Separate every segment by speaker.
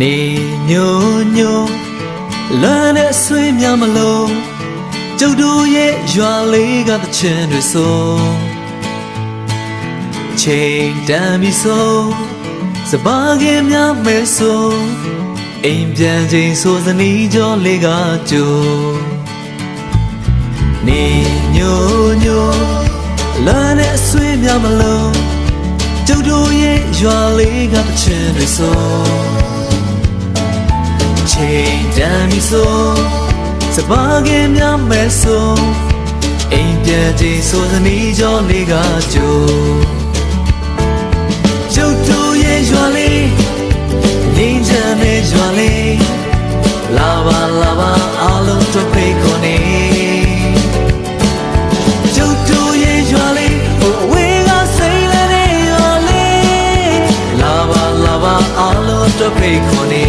Speaker 1: နေညိုညိုလမ်းနဲ့ဆွေးများမလို့ကျုပ်တို့ရဲ့ရွာလေးကတချင်တွေဆိုချိန်တန်ပြီဆိုစပါးကင်များမဲဆိုအိမ်ပြန်ချိန်ဆိုစနီးကြောလေးကကြိုနေညိုညိုလမ်းနဲ့ဆွေးများမလို့ကျုပ်တို့ရဲ့ရွာလေးကတချင်တွေဆိုချိန်တန်ပြီဆိုစပါးကင်များမဲဆိုအိမ်ပြန်ချိန်ဆိုစနီးကြောလေးကကြိုကျုပ်တို့ရဲ့ရွာလေးငြိမ်းချမ်းတဲ့ရွာလေးလာပါလာပါအားလုံးတို့ဖိတ်ခေါ်နေကျုပ်တို့ရဲ့ရွာလေးဟိုဝေးကစိတ်လည်းတဲ့ရွာလေးလာပါလာပါအားလုံးတို့ဖိတ်ခေါ်နေ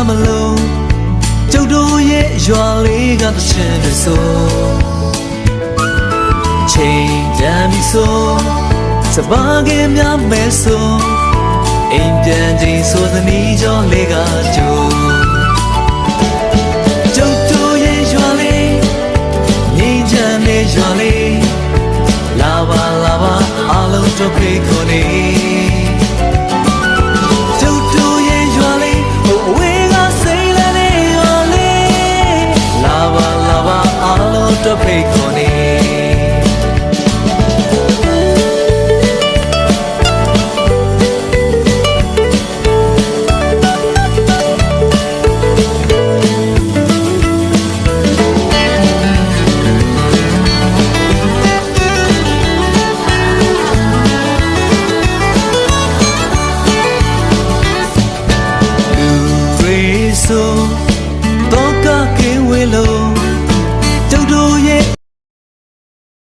Speaker 1: မလို့ကျုပ်တို့ရဲ့ရွာလေးကတချင်တွေဆိုချိန်တန်ပြီဆိုစပါးကင်များမဲဆိုအိမ်ပြန်ချိန်ဆိုသနီးကြောလေးကကြို